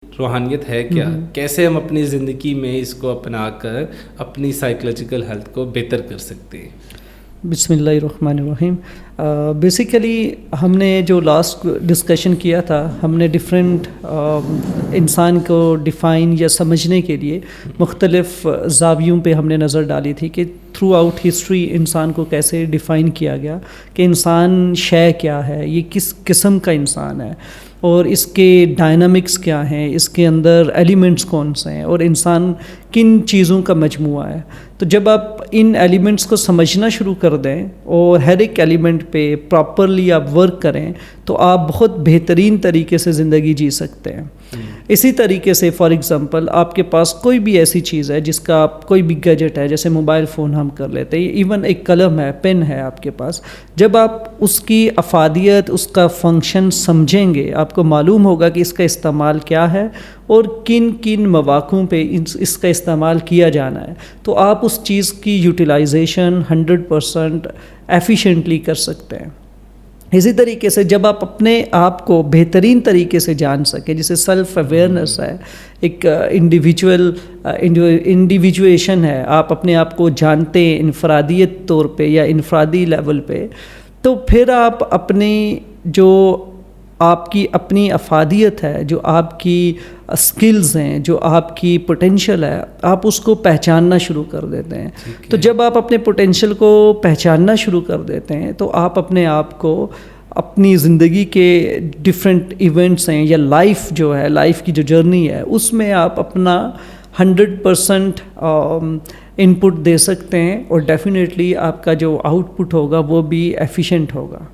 روحانیت ہے کیا، کیسے ہم اپنی زندگی میں اس کو اپنا کر اپنی سائیکولوجیکل ہیلتھ کو بہتر کر سکتے ہیں. بسم اللہ الرحمن الرحیم. بیسیکلی ہم نے جو لاسٹ ڈسکشن کیا تھا، ہم نے ڈفرینٹ انسان کو ڈیفائن یا سمجھنے کے لیے مختلف زاویوں پہ ہم نے نظر ڈالی تھی کہ تھرو آؤٹ ہسٹری انسان کو کیسے ڈیفائن کیا گیا کہ انسان شے کیا ہے، یہ کس قسم کا انسان ہے، اور اس کے ڈائنامکس کیا ہیں، اس کے اندر ایلیمنٹس کون سے ہیں، اور انسان کن چیزوں کا مجموعہ ہے. تو جب آپ ان ایلیمنٹس کو سمجھنا شروع کر دیں اور ہر ایک ایلیمنٹ پہ پراپرلی آپ ورک کریں تو آپ بہت بہترین طریقے سے زندگی جی سکتے ہیں. اسی طریقے سے فار ایگزامپل آپ کے پاس کوئی بھی ایسی چیز ہے جس کا آپ کوئی بھی گیجٹ ہے، جیسے موبائل فون ہم کر لیتے ہیں، ایون ایک قلم ہے، پین ہے آپ کے پاس، جب آپ اس کی افادیت، اس کا فنکشن سمجھیں گے، آپ کو معلوم ہوگا کہ اس کا استعمال کیا ہے اور کن کن مواقعوں پہ اس کا استعمال کیا جانا ہے، تو آپ اس چیز کی یوٹیلائزیشن 100% ایفیشینٹلی کر سکتے ہیں. اسی طریقے سے جب آپ اپنے آپ کو بہترین طریقے سے جان سکیں، جسے سیلف اویئرنیس ہے، ایک انڈیویجویشن ہے، آپ اپنے آپ کو جانتے ہیں انفرادیت طور پہ یا انفرادی لیول پہ، تو پھر آپ اپنی جو آپ کی اپنی افادیت ہے، جو آپ کی سکلز ہیں، جو آپ کی پوٹینشیل ہے، آپ اس کو پہچاننا شروع کر دیتے ہیں. تو جب آپ اپنے پوٹینشیل کو پہچاننا شروع کر دیتے ہیں تو آپ اپنے آپ کو اپنی زندگی کے ڈفرینٹ ایونٹس ہیں یا لائف جو ہے، لائف کی جو جرنی ہے، اس میں آپ اپنا 100% ان پٹ دے سکتے ہیں، اور ڈیفینیٹلی آپ کا جو آؤٹ پٹ ہوگا وہ بھی ایفیشینٹ ہوگا.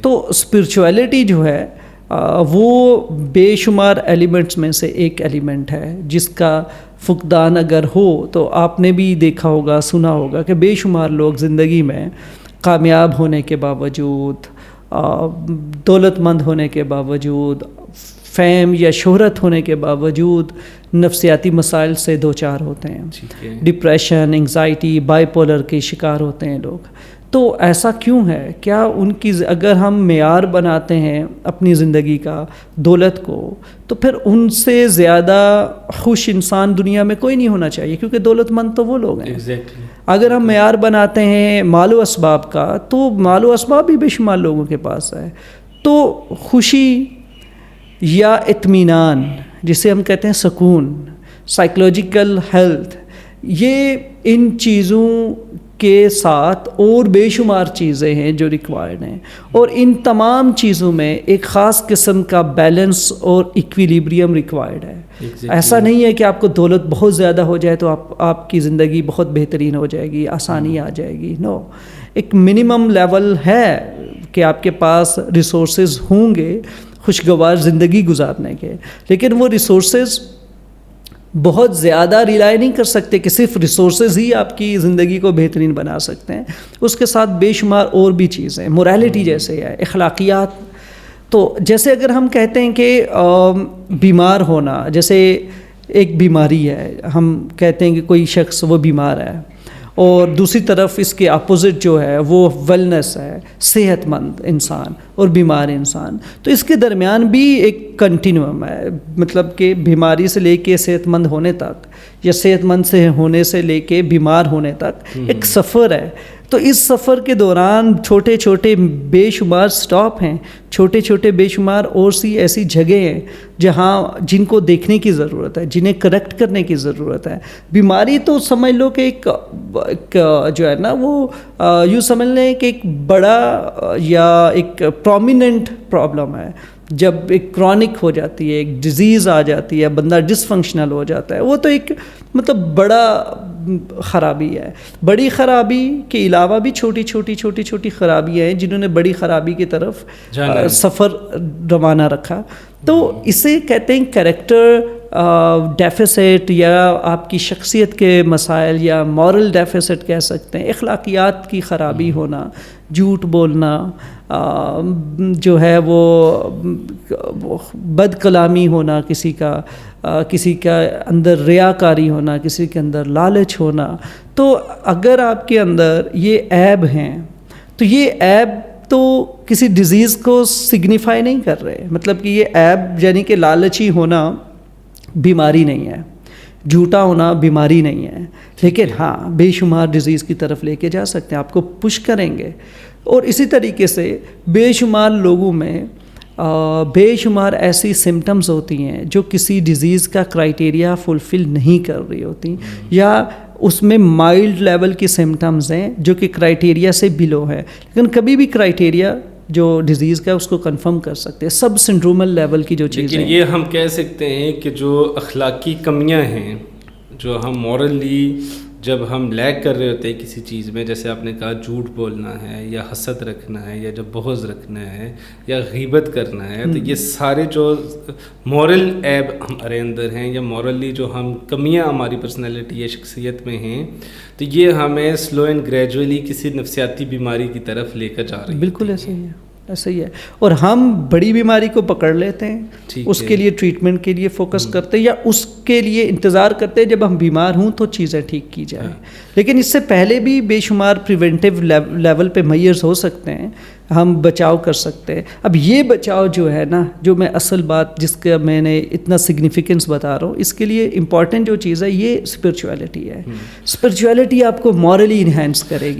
تو اسپرچویلٹی جو ہے وہ بے شمار ایلیمنٹس میں سے ایک ایلیمنٹ ہے جس کا فقدان اگر ہو تو آپ نے بھی دیکھا ہوگا، سنا ہوگا کہ بے شمار لوگ زندگی میں کامیاب ہونے کے باوجود، دولت مند ہونے کے باوجود، فیم یا شہرت ہونے کے باوجود نفسیاتی مسائل سے دوچار ہوتے ہیں. ڈپریشن، انگزائٹی، بائی پولر کے شکار ہوتے ہیں لوگ. تو ایسا کیوں ہے؟ کیا ان کی اگر ہم معیار بناتے ہیں اپنی زندگی کا دولت کو، تو پھر ان سے زیادہ خوش انسان دنیا میں کوئی نہیں ہونا چاہیے، کیونکہ دولت مند تو وہ لوگ ہیں. اگر ہم معیار بناتے ہیں مال و اسباب کا، تو مال و اسباب بھی بے شمار لوگوں کے پاس ہے. تو خوشی یا اطمینان، جسے ہم کہتے ہیں سکون، سائیکولوجیکل ہیلتھ، یہ ان چیزوں کے ساتھ اور بے شمار چیزیں ہیں جو ریکوائرڈ ہیں، اور ان تمام چیزوں میں ایک خاص قسم کا بیلنس اور ایکویلیبریم ریکوائرڈ ہے. ایسا نہیں ہے کہ آپ کو دولت بہت زیادہ ہو جائے تو آپ کی زندگی بہت بہترین ہو جائے گی، آسانی آ جائے گی. نو، ایک منیمم لیول ہے کہ آپ کے پاس ریسورسز ہوں گے خوشگوار زندگی گزارنے کے، لیکن وہ ریسورسز بہت زیادہ ریلائی نہیں کر سکتے کہ صرف ریسورسز ہی آپ کی زندگی کو بہترین بنا سکتے ہیں. اس کے ساتھ بے شمار اور بھی چیزیں، موریلٹی جیسے ہے، اخلاقیات. تو جیسے اگر ہم کہتے ہیں کہ بیمار ہونا، جیسے ایک بیماری ہے، ہم کہتے ہیں کہ کوئی شخص وہ بیمار ہے، اور دوسری طرف اس کے اپوزٹ جو ہے وہ ویلنس ہے، صحت مند انسان اور بیمار انسان. تو اس کے درمیان بھی ایک کنٹینیوم ہے، مطلب کہ بیماری سے لے کے صحت مند ہونے تک، یا صحت مند سے ہونے سے لے کے بیمار ہونے تک ایک سفر ہے. تو اس سفر کے دوران چھوٹے چھوٹے بے شمار سٹاپ ہیں، چھوٹے چھوٹے بے شمار اور سی ایسی جگہیں ہیں جن کو دیکھنے کی ضرورت ہے، جنہیں کریکٹ کرنے کی ضرورت ہے. بیماری تو سمجھ لو کہ ایک جو ہے نا، وہ یوں سمجھ لیں کہ ایک بڑا یا ایک پرومیننٹ پرابلم ہے. جب ایک کرونک ہو جاتی ہے، ایک ڈیزیز آ جاتی ہے، بندہ ڈس فنکشنل ہو جاتا ہے، وہ تو ایک مطلب بڑا خرابی ہے. بڑی خرابی کے علاوہ بھی چھوٹی چھوٹی خرابیاں ہیں جنہوں نے بڑی خرابی کی طرف سفر روانہ رکھا. تو اسے کہتے ہیں کریکٹر ڈیفیسٹ، یا آپ کی شخصیت کے مسائل، یا مورل ڈیفیسٹ کہہ سکتے ہیں. اخلاقیات کی خرابی ہونا، جھوٹ بولنا، جو ہے وہ بد کلامی ہونا، کسی کا اندر ریاکاری ہونا، کسی کے اندر لالچ ہونا. تو اگر آپ کے اندر یہ عیب ہیں تو یہ عیب تو کسی ڈیزیز کو سگنیفائی نہیں کر رہے. مطلب کہ یہ عیب یعنی کہ لالچی ہونا بیماری نہیں ہے، جھوٹا ہونا بیماری نہیں ہے، لیکن ہاں بے شمار ڈیزیز کی طرف لے کے جا سکتے ہیں، آپ کو پش کریں گے. اور اسی طریقے سے بے شمار لوگوں میں بے شمار ایسی سمٹمز ہوتی ہیں جو کسی ڈیزیز کا کرائٹیریا فلفل نہیں کر رہی ہوتی، یا اس میں مائلڈ لیول کی سمٹمز ہیں جو کہ کرائٹیریا سے بلو ہے، لیکن کبھی بھی کرائٹیریا جو ڈیزیز کا اس کو کنفرم کر سکتے ہیں. سب سنڈرومل لیول کی جو چیزیں، لیکن یہ ہم کہہ سکتے ہیں کہ جو اخلاقی کمیاں ہیں، جو ہم مورلی جب ہم لیگ کر رہے ہوتے ہیں کسی چیز میں، جیسے آپ نے کہا جھوٹ بولنا ہے یا حسد رکھنا ہے یا جب بغض رکھنا ہے یا غیبت کرنا ہے، تو یہ سارے جو مورل عیب ہمارے اندر ہیں یا مورلی جو ہم کمیاں ہماری پرسنالٹی یا شخصیت میں ہیں، تو یہ ہمیں سلو اینڈ گریجولی کسی نفسیاتی بیماری کی طرف لے کر جا رہی ہے. بالکل ایسے ہی ہے، ایسا ہی ہے. اور ہم بڑی بیماری کو پکڑ لیتے ہیں، اس کے لیے ٹریٹمنٹ کے لیے فوکس کرتے ہیں، یا اس کے لیے انتظار کرتے ہیں جب ہم بیمار ہوں تو چیزیں ٹھیک کی جائیں. لیکن اس سے پہلے بھی بے شمار پریونٹیو لیول پہ میئرز ہو سکتے ہیں، ہم بچاؤ کر سکتے ہیں. اب یہ بچاؤ جو ہے نا، جو میں اصل بات جس کا میں نے اتنا سگنیفیکنس بتا رہا ہوں، اس کے لیے امپورٹنٹ جو چیز ہے یہ اسپرچویلٹی ہے. اسپرچویلٹی آپ کو مورلی انہینس کرے گی.